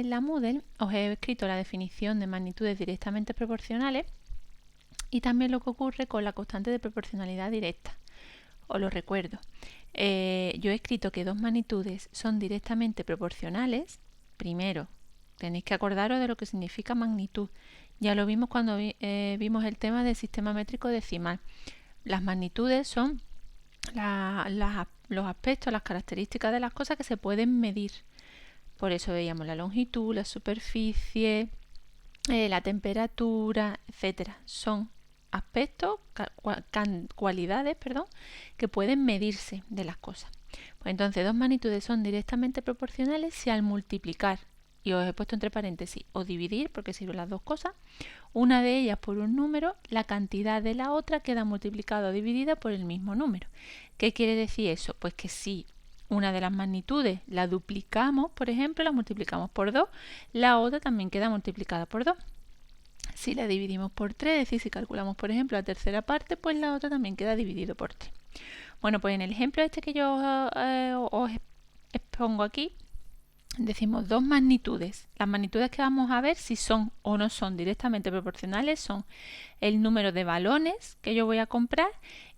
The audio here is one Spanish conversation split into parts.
en la Moodle os he escrito la definición de magnitudes directamente proporcionales y también lo que ocurre con la constante de proporcionalidad directa. Os lo recuerdo. Yo he escrito que dos magnitudes son directamente proporcionales. Primero, tenéis que acordaros de lo que significa magnitud. Ya lo vimos cuando vimos el tema del sistema métrico decimal. Las magnitudes son los aspectos, las características de las cosas que se pueden medir. Por eso veíamos la longitud, la superficie, la temperatura, etcétera. Son aspectos, cualidades, que pueden medirse de las cosas. Pues entonces, dos magnitudes son directamente proporcionales si al multiplicar, y os he puesto entre paréntesis, o dividir, porque sirven las dos cosas, una de ellas por un número, la cantidad de la otra queda multiplicada o dividida por el mismo número. ¿Qué quiere decir eso? Pues que si una de las magnitudes la duplicamos, por ejemplo, la multiplicamos por 2, la otra también queda multiplicada por 2. Si la dividimos por 3, es decir, si calculamos, por ejemplo, la tercera parte, pues la otra también queda dividido por 3. Bueno, pues en el ejemplo este que yo os expongo aquí, decimos dos magnitudes. Las magnitudes que vamos a ver si son o no son directamente proporcionales son el número de balones que yo voy a comprar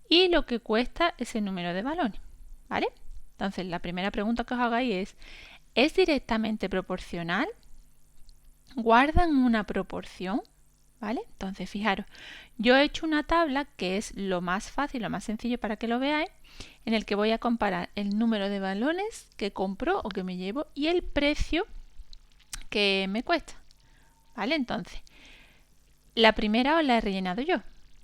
y lo que cuesta ese número de balones, ¿vale? Entonces, la primera pregunta que os hagáis ¿es directamente proporcional? ¿Guardan una proporción? ¿Vale? Entonces, fijaros, yo he hecho una tabla que es lo más fácil, lo más sencillo para que lo veáis, en el que voy a comparar el número de balones que compro o que me llevo y el precio que me cuesta. ¿Vale? Entonces, la primera os la he rellenado yo.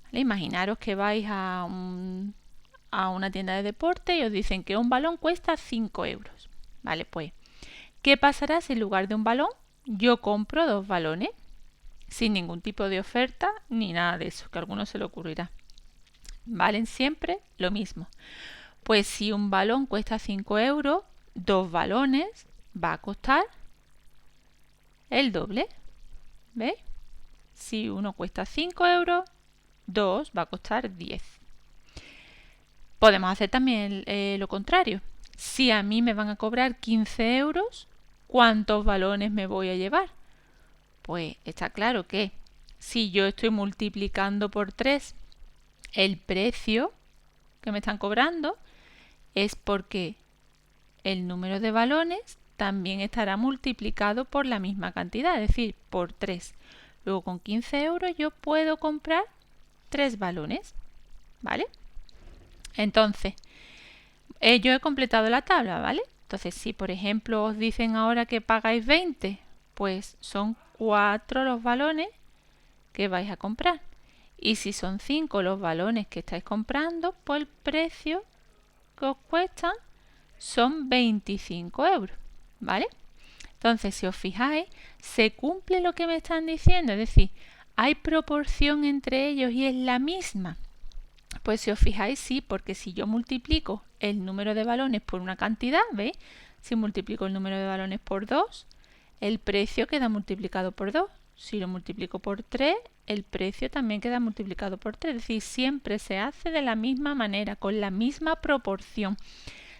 ¿Vale? Imaginaros que vais a una tienda de deporte y os dicen que un balón cuesta 5 euros. ¿Vale? Pues, ¿qué pasará si en lugar de un balón yo compro dos balones? Sin ningún tipo de oferta ni nada de eso, que a alguno se le ocurrirá. Valen siempre lo mismo. Pues si un balón cuesta 5 euros, dos balones va a costar el doble. ¿Veis? Si uno cuesta 5 euros, dos va a costar 10. Podemos hacer también lo contrario. Si a mí me van a cobrar 15 euros, ¿cuántos balones me voy a llevar? Pues está claro que si yo estoy multiplicando por 3 el precio que me están cobrando, es porque el número de balones también estará multiplicado por la misma cantidad, es decir, por 3. Luego con 15 euros yo puedo comprar 3 balones, ¿vale? Entonces, yo he completado la tabla, ¿vale? Entonces, si por ejemplo os dicen ahora que pagáis 20, pues son 4 los balones que vais a comprar. Y si son 5 los balones que estáis comprando, pues el precio que os cuestan son 25 euros, ¿vale? Entonces, si os fijáis, se cumple lo que me están diciendo, es decir, hay proporción entre ellos y es la misma. Pues si os fijáis, sí, porque si yo multiplico el número de balones por una cantidad, ¿veis? Si multiplico el número de balones por 2, el precio queda multiplicado por 2. Si lo multiplico por 3, el precio también queda multiplicado por 3. Es decir, siempre se hace de la misma manera, con la misma proporción.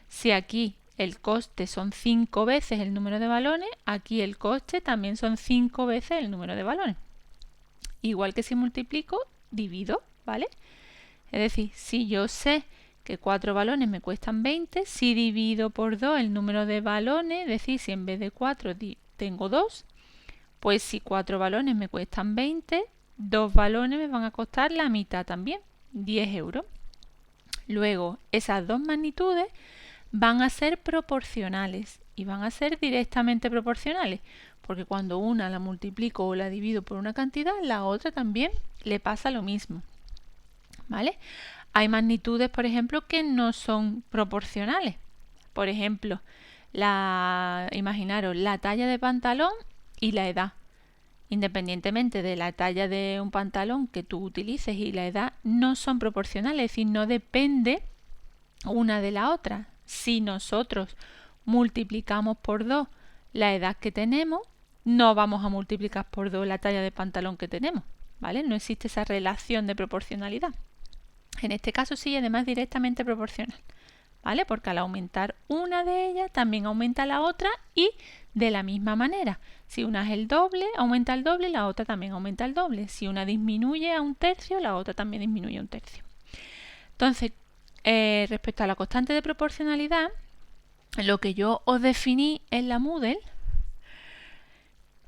Si aquí el coste son 5 veces el número de balones, aquí el coste también son 5 veces el número de balones. Igual que si multiplico, divido, ¿vale? Es decir, si yo sé que 4 balones me cuestan 20, si divido por 2 el número de balones, es decir, si en vez de 4 tengo 2, pues si 4 balones me cuestan 20, 2 balones me van a costar la mitad también, 10 euros. Luego, esas dos magnitudes van a ser proporcionales y van a ser directamente proporcionales, porque cuando una la multiplico o la divido por una cantidad, la otra también le pasa lo mismo. ¿Vale? Hay magnitudes, por ejemplo, que no son proporcionales. Por ejemplo, imaginaros la talla de pantalón y la edad. Independientemente de la talla de un pantalón que tú utilices y la edad, no son proporcionales, es decir, no depende una de la otra. Si nosotros multiplicamos por 2 la edad que tenemos, no vamos a multiplicar por 2 la talla de pantalón que tenemos, ¿vale? No existe esa relación de proporcionalidad. En este caso sí, además directamente proporcional, ¿vale? Porque al aumentar una de ellas también aumenta la otra y de la misma manera. Si una es el doble, aumenta el doble, la otra también aumenta el doble. Si una disminuye a un tercio, la otra también disminuye a un tercio. Entonces, respecto a la constante de proporcionalidad, lo que yo os definí en la Moodle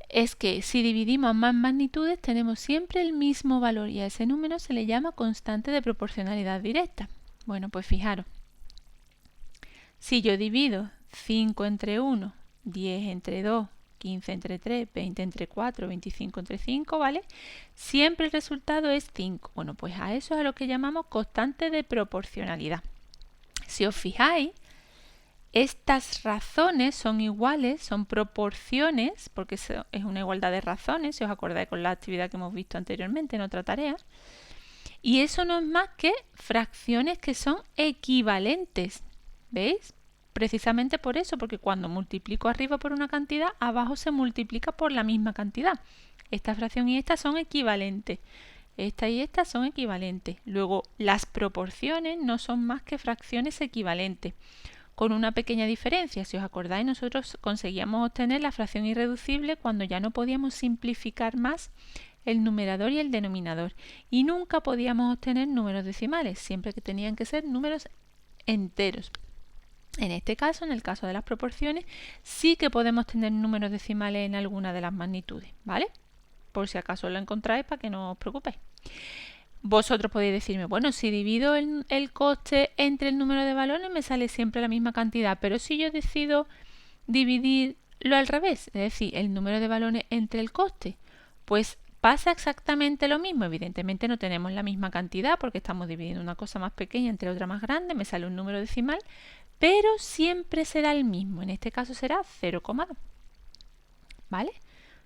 es que si dividimos más magnitudes tenemos siempre el mismo valor y a ese número se le llama constante de proporcionalidad directa. Bueno, pues fijaros, si yo divido 5 entre 1, 10 entre 2, 15 entre 3, 20 entre 4, 25 entre 5, ¿vale? Siempre el resultado es 5. Bueno, pues a eso es a lo que llamamos constante de proporcionalidad. Si os fijáis, estas razones son iguales, son proporciones, porque es una igualdad de razones, si os acordáis con la actividad que hemos visto anteriormente en otra tarea. Y eso no es más que fracciones que son equivalentes. ¿Veis? Precisamente por eso, porque cuando multiplico arriba por una cantidad, abajo se multiplica por la misma cantidad. Esta fracción y esta son equivalentes. Esta y esta son equivalentes. Luego, las proporciones no son más que fracciones equivalentes, con una pequeña diferencia. Si os acordáis, nosotros conseguíamos obtener la fracción irreducible cuando ya no podíamos simplificar más el numerador y el denominador. Y nunca podíamos obtener números decimales, siempre que tenían que ser números enteros. En este caso, en el caso de las proporciones, sí que podemos tener números decimales en alguna de las magnitudes, ¿vale? Por si acaso lo encontráis, para que no os preocupéis. Vosotros podéis decirme, bueno, si divido el coste entre el número de valores me sale siempre la misma cantidad, pero si yo decido dividirlo al revés, es decir, el número de valores entre el coste, pues pasa exactamente lo mismo. Evidentemente no tenemos la misma cantidad porque estamos dividiendo una cosa más pequeña entre otra más grande, me sale un número decimal, pero siempre será el mismo. En este caso será 0,2. ¿Vale?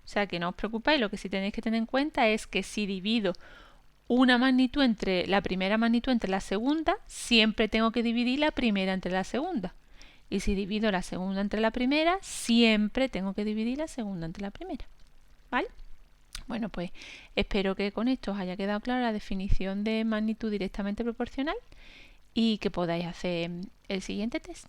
O sea que no os preocupéis, lo que sí tenéis que tener en cuenta es que si divido una magnitud entre la primera magnitud entre la segunda, siempre tengo que dividir la primera entre la segunda. Y si divido la segunda entre la primera, siempre tengo que dividir la segunda entre la primera. ¿Vale? Bueno, pues espero que con esto os haya quedado clara la definición de magnitud directamente proporcional y que podáis hacer el siguiente test.